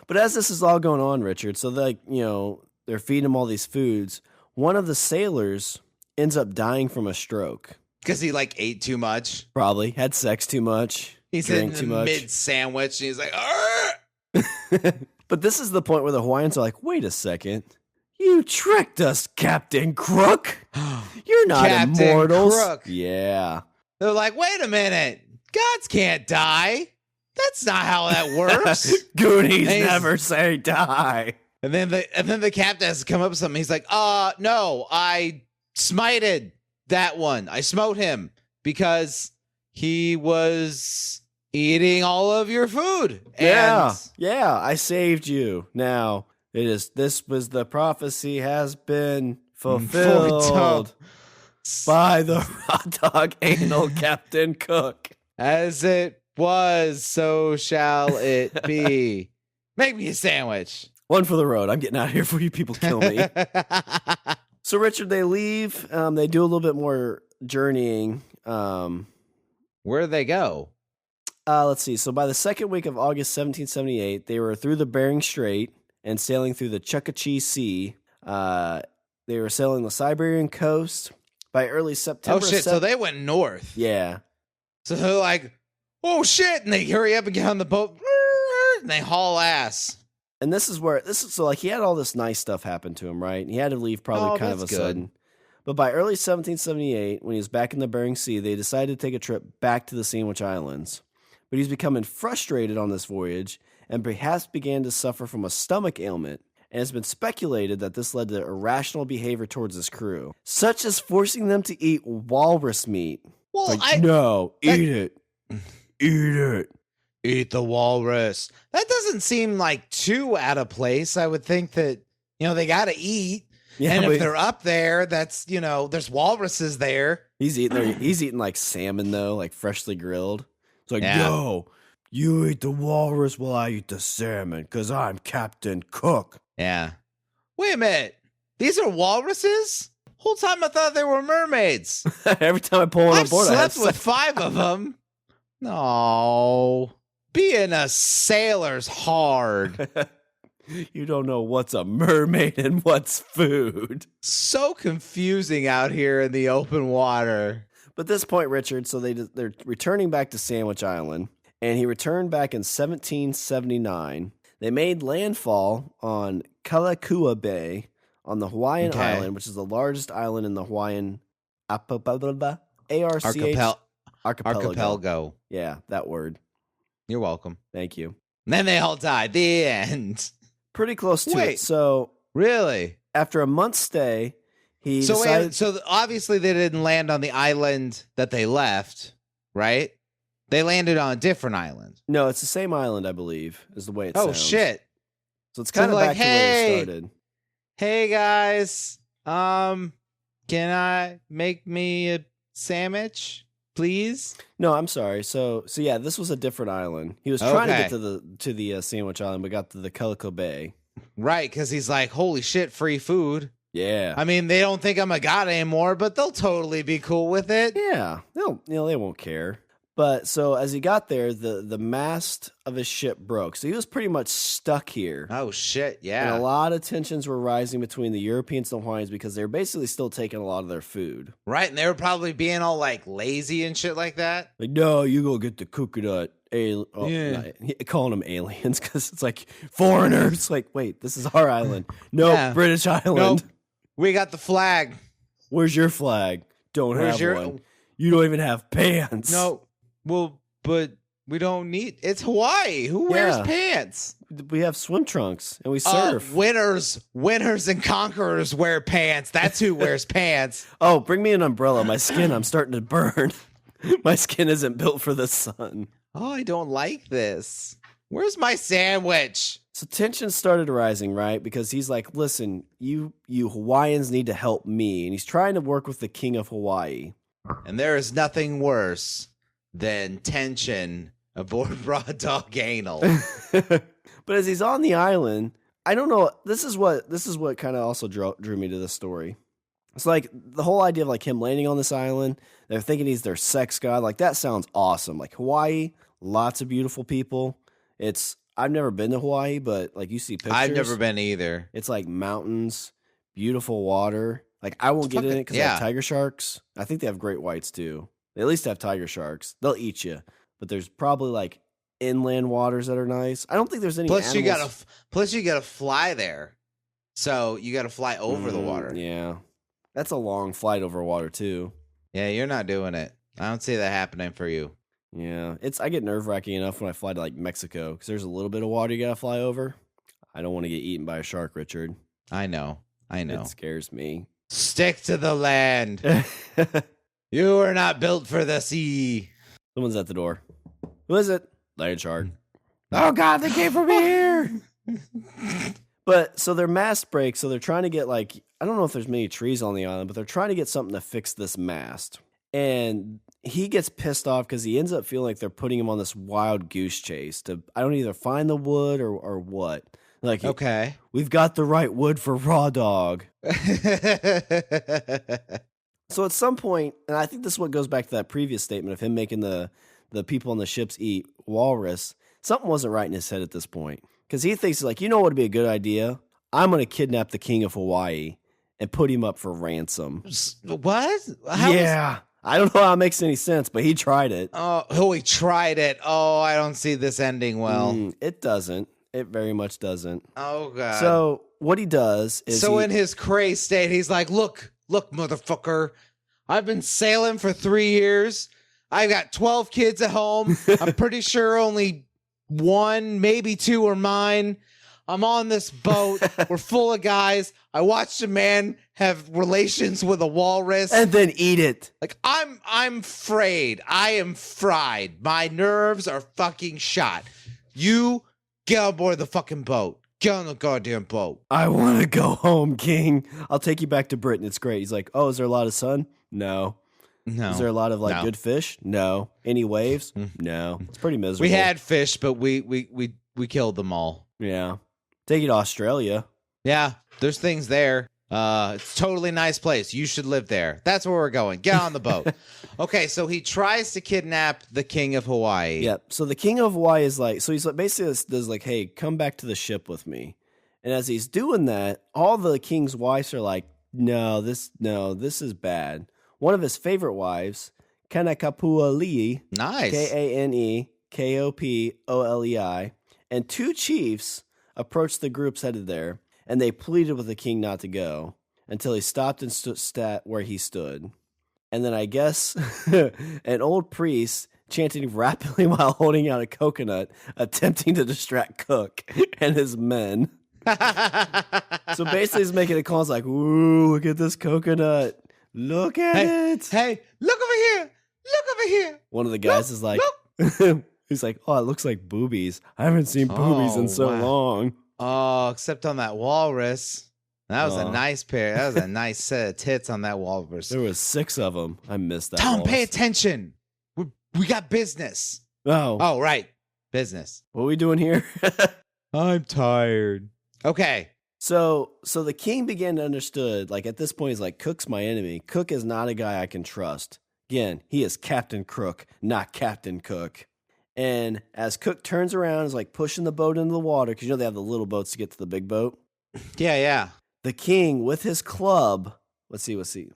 But as this is all going on, Richard, so they're feeding him all these foods. One of the sailors ends up dying from a stroke. Because he like ate too much. Probably had sex too much. He's drank in too the much. mid sandwich, and he's like, "Arr!" But this is the point where the Hawaiians are like, wait a second. You tricked us, Captain Crook. You're not Captain immortals. Crook. Yeah. They're like, wait a minute. Gods can't die. That's not how that works. Goonies And never say die. And then the captain has to come up with something. He's like, no, I smited that one. I smote him because he was eating all of your food. Yeah. I saved you. Now this was the prophecy has been fulfilled by the hot dog anal Captain Cook. As it was, so shall it be. Make me a sandwich. One for the road. I'm getting out of here before you people kill me. So, Richard, they leave. They do a little bit more journeying. Where do they go? Let's see. So, by the second week of August 1778, they were through the Bering Strait and sailing through the Chukchi Sea. They were sailing the Siberian coast. By early September. Oh, shit. So they went north. Yeah. So they're like, oh, shit. And they hurry up and get on the boat. And they haul ass. And this is so like he had all this nice stuff happen to him, right? He had to leave probably kind of a sudden. But by early 1778, when he was back in the Bering Sea, they decided to take a trip back to the Sandwich Islands. But he's becoming frustrated on this voyage and perhaps began to suffer from a stomach ailment. And it's been speculated that this led to irrational behavior towards his crew, such as forcing them to eat walrus meat. Well, eat it. Eat it. Eat the walrus. That doesn't seem like too out of place. I would think that, they got to eat. Yeah, and if they're up there, that's, there's walruses there. He's eating like salmon, though, like freshly grilled. It's like, yo, you eat the walrus while I eat the salmon, because I'm Captain Cook. Yeah. Wait a minute. These are walruses? Whole time I thought they were mermaids. Every time I pull one on board, I've slept with 5 of them. No. Being a sailor's hard. You don't know what's a mermaid and what's food. So confusing out here in the open water. But at this point, Richard, so they're returning back to Sandwich Island, and he returned back in 1779. They made landfall on Kalakua Bay on the Hawaiian Island, which is the largest island in the Hawaiian archipelago. Yeah, that word. You're welcome. Thank you. And then they all died. The end. Pretty close to it. So really, after a month's stay, he so decided. So obviously they didn't land on the island that they left, right? They landed on a different island. No, it's the same island, I believe, is the way it sounds. Oh shit! So it's kind of like, back to where it started. Hey guys, can I make me a sandwich, please? No, I'm sorry. So yeah, this was a different island. He was trying to get to the Sandwich Island, but got to the Calico Bay. Right, because he's like, holy shit, free food. Yeah. I mean, they don't think I'm a god anymore, but they'll totally be cool with it. Yeah, they won't care. But so as he got there, the mast of his ship broke. So he was pretty much stuck here. Oh, shit, yeah. And a lot of tensions were rising between the Europeans and the Hawaiians because they were basically still taking a lot of their food. Right, and they were probably being all, like, lazy and shit like that. Like, no, you go get the coconut. Yeah. Calling them aliens because it's like foreigners. Like, wait, this is our island. No, Yeah. British island. Nope. We got the flag. Where's your flag? Where's have one. You don't even have pants. No. Well, but we don't need. It's Hawaii. Who wears pants? We have swim trunks and we surf. Winners and conquerors wear pants. That's who wears pants. Oh, bring me an umbrella. My skin, I'm starting to burn. My skin isn't built for the sun. Oh, I don't like this. Where's my sandwich? So tension started rising, right? Because he's like, listen, you Hawaiians need to help me. And he's trying to work with the king of Hawaii. And there is nothing worse than tension aboard Raw Dog Anal. But as he's on the island, I don't know. This is what kind of also drew me to this story. It's like the whole idea of like him landing on this island. They're thinking he's their sex god. Like that sounds awesome. Like Hawaii, lots of beautiful people. I've never been to Hawaii, but like you see pictures. I've never been either. It's like mountains, beautiful water. Like I won't get in it because they have tiger sharks. I think they have great whites too. They at least have tiger sharks. They'll eat you, but there's probably like inland waters that are nice. I don't think there's any. Plus, animals. you gotta fly there, so you gotta fly over the water. Yeah, that's a long flight over water too. Yeah, you're not doing it. I don't see that happening for you. Yeah, I get nerve-wracking enough when I fly to like Mexico because there's a little bit of water you gotta fly over. I don't want to get eaten by a shark, Richard. I know. It scares me. Stick to the land. You are not built for the sea. Someone's at the door. Who is it? Land shark. Oh God, they came for me here. But so their mast breaks, so they're trying to get like, I don't know if there's many trees on the island, but they're trying to get something to fix this mast. And he gets pissed off because he ends up feeling like they're putting him on this wild goose chase to, I don't either find the wood or what. Like, okay, we've got the right wood for raw dog. So at some point, and I think this is what goes back to that previous statement of him making the people on the ships eat walrus, something wasn't right in his head at this point. Because he thinks, like, you know what would be a good idea? I'm going to kidnap the king of Hawaii and put him up for ransom. What? I don't know how it makes any sense, but he tried it. Oh, he tried it. Oh, I don't see this ending well. It doesn't. It very much doesn't. Oh, God. So what he does is in his crazed state, he's like, look, motherfucker. I've been sailing for 3 years. I've got 12 kids at home. I'm pretty sure only 1, maybe 2 are mine. I'm on this boat. We're full of guys. I watched a man have relations with a walrus. And then eat it. Like, I'm frayed. I am fried. My nerves are fucking shot. You get on board the fucking boat. Get on the goddamn boat. I want to go home, King. I'll take you back to Britain. It's great. He's like, oh, is there a lot of sun? No. Is there a lot of like good fish? No. Any waves? No. It's pretty miserable. We had fish, but we killed them all. Yeah. Take you to Australia. Yeah, there's things there. It's a totally nice place. You should live there. That's where we're going. Get on the boat. Okay, so he tries to kidnap the king of Hawaii. Yep. So the king of Hawaii is like, so he's like basically does like, hey, come back to the ship with me. And as he's doing that, all the king's wives are like, no, this is bad. One of his favorite wives, Kanekapuolei, nice, Kanekopolei, and 2 chiefs approached the groups headed there, and they pleaded with the king not to go until he stopped and sat where he stood. And then I guess an old priest chanting rapidly while holding out a coconut, attempting to distract Cook and his men. So basically he's making a call. It's like, ooh, look at this coconut. Look at it. Hey, look over here. Look over here. One of the guys is like, he's like, oh, it looks like boobies. I haven't seen boobies in so long. Oh, except on that walrus. That was a nice pair. That was a nice set of tits on that walrus. There was 6 of them. I missed that. Tom, pay attention. We got business. Oh, right. Business. What are we doing here? I'm tired. Okay. So the king began to understood, like at this point, he's like, Cook's my enemy. Cook is not a guy I can trust. Again, he is Captain Crook, not Captain Cook. And as Cook turns around, is like pushing the boat into the water, because you know they have the little boats to get to the big boat. Yeah. The king, with his club, let's see.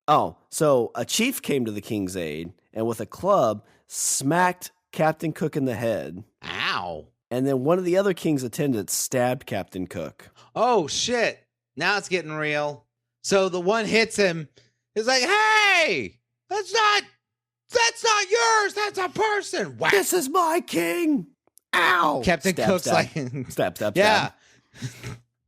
Oh, so a chief came to the king's aid, and with a club, smacked Captain Cook in the head. Ow. And then one of the other king's attendants stabbed Captain Cook. Oh, shit. Now it's getting real. So the one hits him. He's like, hey, that's not yours. That's a person. Whack. This is my king. Ow. Captain Cook's like, stab. Yeah.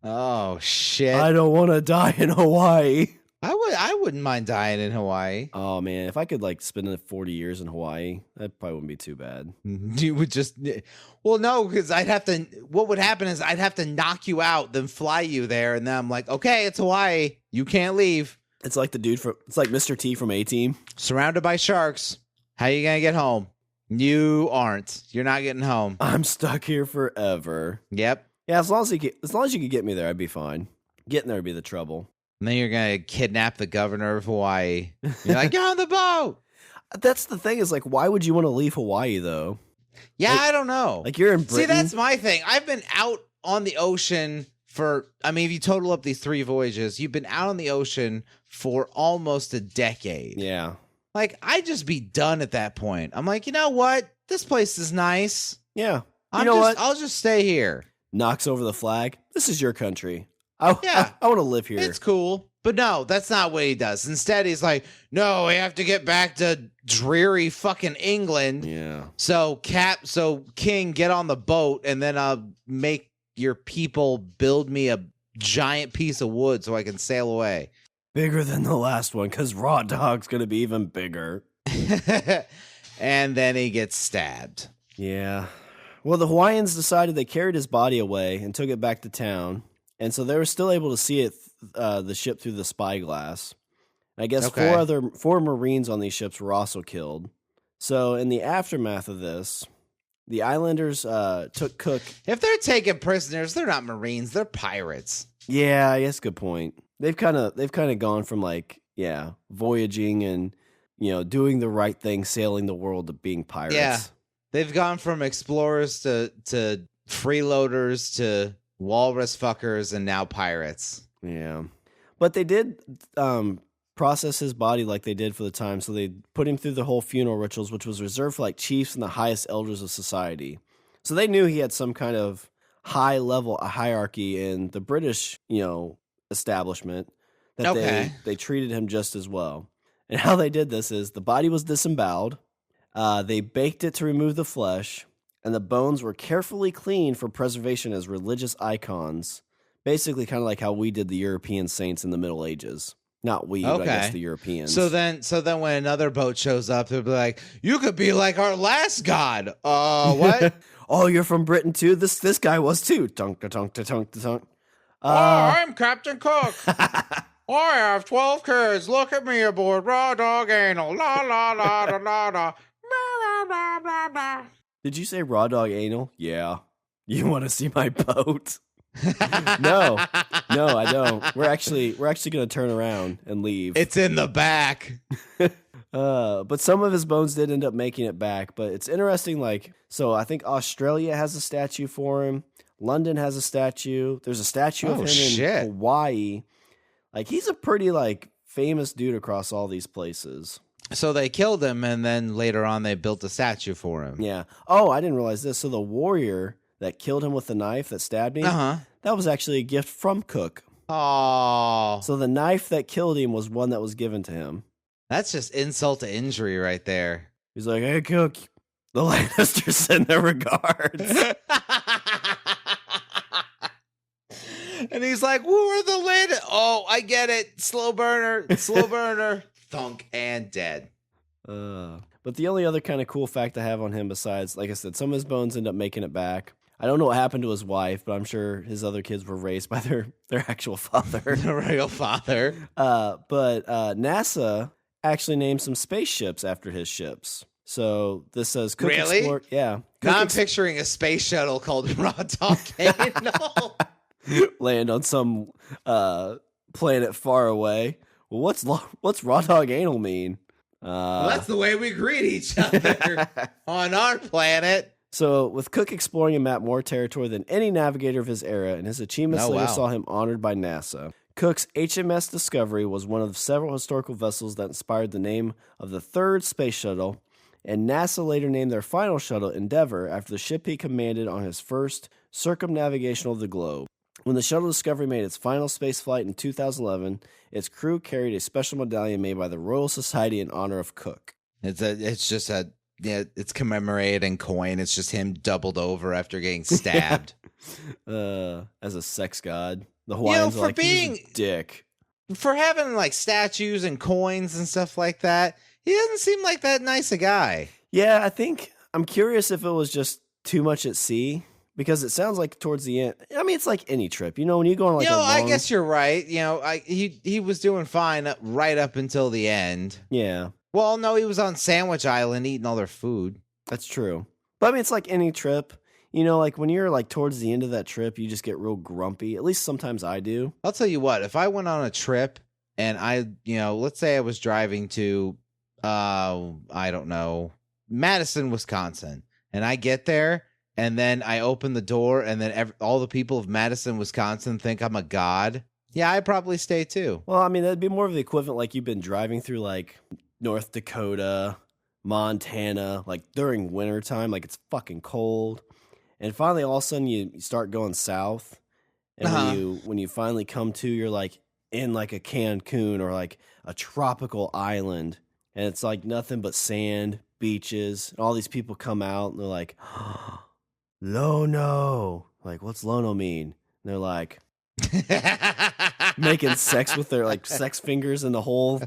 Oh, shit. I don't want to die in Hawaii. I wouldn't mind dying in Hawaii. Oh, man. If I could like spend 40 years in Hawaii, that probably wouldn't be too bad. You would just, well, no, because what would happen is I'd have to knock you out, then fly you there. And then I'm like, okay, it's Hawaii. You can't leave. It's like it's like Mr. T from A-Team. Surrounded by sharks. How are you going to get home? You aren't. You're not getting home. I'm stuck here forever. Yep. Yeah, as long as you could get me there, I'd be fine. Getting there would be the trouble. And then you're going to kidnap the governor of Hawaii. You're like, get on the boat. That's the thing is like, why would you want to leave Hawaii though? Yeah, Like- I don't know. Like you're in Britain. See, that's my thing. I've been out on the ocean for, I mean, if you total up these 3 voyages, you've been out on the ocean for almost a decade. Yeah. Like, I'd just be done at that point. I'm like, you know what? This place is nice. Yeah. I'll just stay here. Knocks over the flag. This is your country. Yeah. I want to live here. It's cool. But no, that's not what he does. Instead, he's like, no, we have to get back to dreary fucking England. Yeah. So King, get on the boat, and then I'll make your people build me a giant piece of wood so I can sail away. Bigger than the last one, because Raw Dog's going to be even bigger. And then he gets stabbed. Yeah. Well, the Hawaiians decided they carried his body away and took it back to town. And so they were still able to see it, the ship through the spyglass. And I guess Okay. four Marines on these ships were also killed. So in the aftermath of this, the islanders took Cook. If they're taking prisoners, they're not Marines, they're pirates. Yeah, I guess good point. They've kind of gone from voyaging and doing the right thing, sailing the world, to being pirates. Yeah. They've gone from explorers to freeloaders to walrus fuckers and now pirates. Yeah. But they did process his body like they did for the time. So they put him through the whole funeral rituals, which was reserved for chiefs and the highest elders of society. So they knew he had some kind of high level hierarchy in the British, establishment, that they treated him just as well. And how they did this is the body was disemboweled. They baked it to remove the flesh, and the bones were carefully cleaned for preservation as religious icons. Basically, kind of like how we did the European saints in the Middle Ages. Not we, but I guess the Europeans. So then when another boat shows up, they'll be like, "You could be like our last god." What? Oh, you're from Britain too? This guy was too. Tunk tunk tunk tunk. I'm Captain Cook. I have 12 kids. Look at me aboard Raw Dog Anal. La la la la la la. Did you say Raw Dog Anal? Yeah. You want to see my boat? No, I don't. We're actually going to turn around and leave. It's in the back. But some of his bones did end up making it back. But it's interesting. So I think Australia has a statue for him. London has a statue. There's a statue of him in Hawaii. He's a pretty famous dude across all these places. So they killed him, and then later on they built a statue for him. Yeah. Oh, I didn't realize this. So the warrior that killed him with the knife that stabbed him, that was actually a gift from Cook. Oh. So the knife that killed him was one that was given to him. That's just insult to injury right there. He's like, "Hey, Cook, the Lannisters send their regards." And he's like, "Who are the Lannisters?" Oh, I get it. Slow burner. Thunk and dead. But the only other kind of cool fact I have on him, besides, like I said, some of his bones end up making it back. I don't know what happened to his wife, but I'm sure his other kids were raised by their actual father. The real father. But NASA actually named some spaceships after his ships. So this says Cook Really? explored. Yeah. Now I'm picturing a space shuttle called Raw Dog Anal. Land on some planet far away. Well, what's Raw Dog Anal mean? Well, that's the way we greet each other on our planet. So, with Cook exploring and mapped more territory than any navigator of his era, and his achievements later saw him honored by NASA. Cook's HMS Discovery was one of several historical vessels that inspired the name of the third space shuttle, and NASA later named their final shuttle Endeavour after the ship he commanded on his first circumnavigation of the globe. When the shuttle Discovery made its final space flight in 2011, its crew carried a special medallion made by the Royal Society in honor of Cook. It's commemorating coin. It's just him doubled over after getting stabbed. As a sex god. The Hawaiians are being he's a dick. For having statues and coins and stuff like that, he doesn't seem like that nice a guy. Yeah, I'm curious if it was just too much at sea. Because it sounds like towards the end, I mean, it's like any trip, when you go on I guess you're right. He was doing fine right up until the end. Yeah. Well, no, he was on Sandwich Island eating all their food. That's true. But I mean, it's like any trip. When you're towards the end of that trip, you just get real grumpy. At least sometimes I do. I'll tell you what, if I went on a trip and let's say I was driving to, I don't know, Madison, Wisconsin. and I get there, and then I open the door, and then all the people of Madison, Wisconsin think I'm a god, yeah, I'd probably stay too. Well, I mean, that'd be more of the equivalent like you've been driving through like North Dakota, Montana, like during wintertime, like it's fucking cold. And finally, all of a sudden, you start going south. And when you finally come to, you're like in like a Cancun or like a tropical island. And it's like nothing but sand, beaches. And all these people come out and they're like, Lono. Like, what's Lono mean? And they're like, making sex with their like sex fingers in the hole.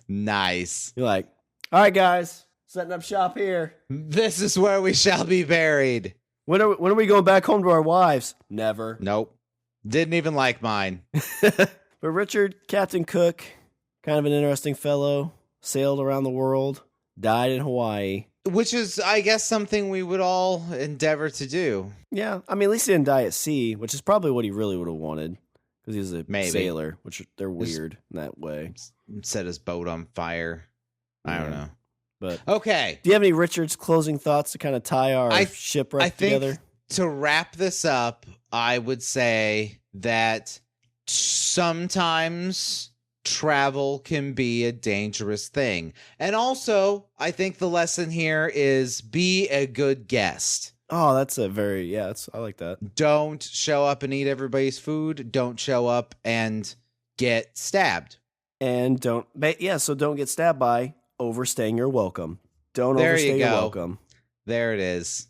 Nice. You're like, all right, guys, setting up shop here. This is where we shall be buried. When are we going back home to our wives? Never. Nope. Didn't even like mine. But Richard, Captain Cook, kind of an interesting fellow, sailed around the world, died in Hawaii. Which is, I guess, something we would all endeavor to do. Yeah, I mean, at least he didn't die at sea, which is probably what he really would have wanted, because he was a sailor, which they're weird in that way. Set his boat on fire. I don't know. But okay. Do you have any Richard's closing thoughts to kind of tie our shipwreck together? To wrap this up, I would say that sometimes travel can be a dangerous thing. And also, I think the lesson here is be a good guest. Oh, that's a very, I like that. Don't show up and eat everybody's food. Don't show up and get stabbed. And don't get stabbed by overstaying your welcome. Don't overstay your welcome. There it is.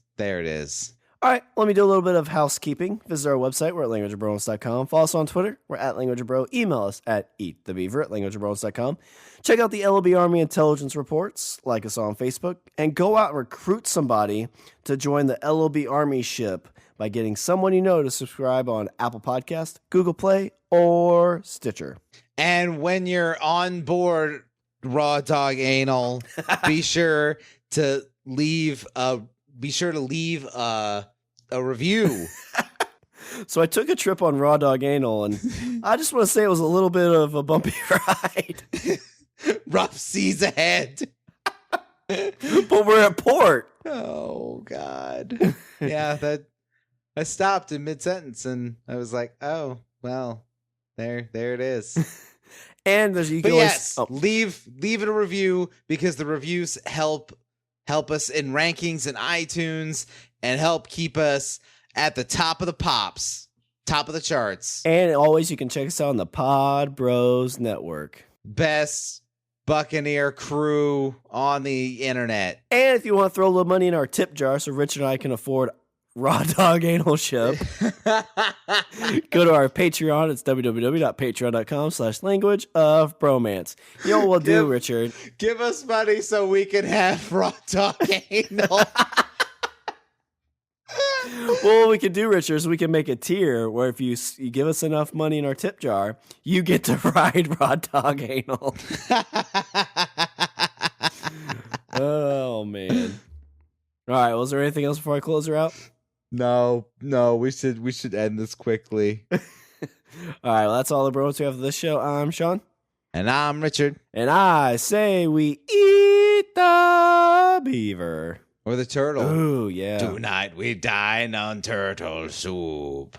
All right, let me do a little bit of housekeeping. Visit our website. We're at languageofbros.com. Follow us on Twitter. We're at languageofbro. Email us at eatthebeaver@languageofbros.com. Check out the LOB Army Intelligence Reports. Like us on Facebook. And go out and recruit somebody to join the LOB Army ship by getting someone you know to subscribe on Apple Podcast, Google Play, or Stitcher. And when you're on board Raw Dog Anal, be sure to leave a review. So I took a trip on Raw Dog Anal, and I just want to say it was a little bit of a bumpy ride. Rough seas ahead. But we're at port. Oh, God. Yeah, I stopped in mid-sentence, and I was like, oh, well, there it is. And leave it a review, because the reviews help us in rankings and iTunes and help keep us at the top of the pops, top of the charts. And always you can check us out on the Pod Bros Network. Best Buccaneer crew on the internet. And if you want to throw a little money in our tip jar so Rich and I can afford Raw Dog Anal Ship, go to our Patreon. It's www.patreon.com/languageofbromance. You know what we'll do, Richard? Give us money so we can have Raw Dog Anal. Well, what we can do, Richard, is we can make a tier where if you give us enough money in our tip jar, you get to ride Raw Dog Anal. Oh, man. All right, was there anything else before I close her out? No, we should end this quickly. All right, well, that's all the bros we have for this show. I'm Sean. And I'm Richard. And I say we eat the beaver. Or the turtle. Ooh, yeah. Tonight we dine on turtle soup.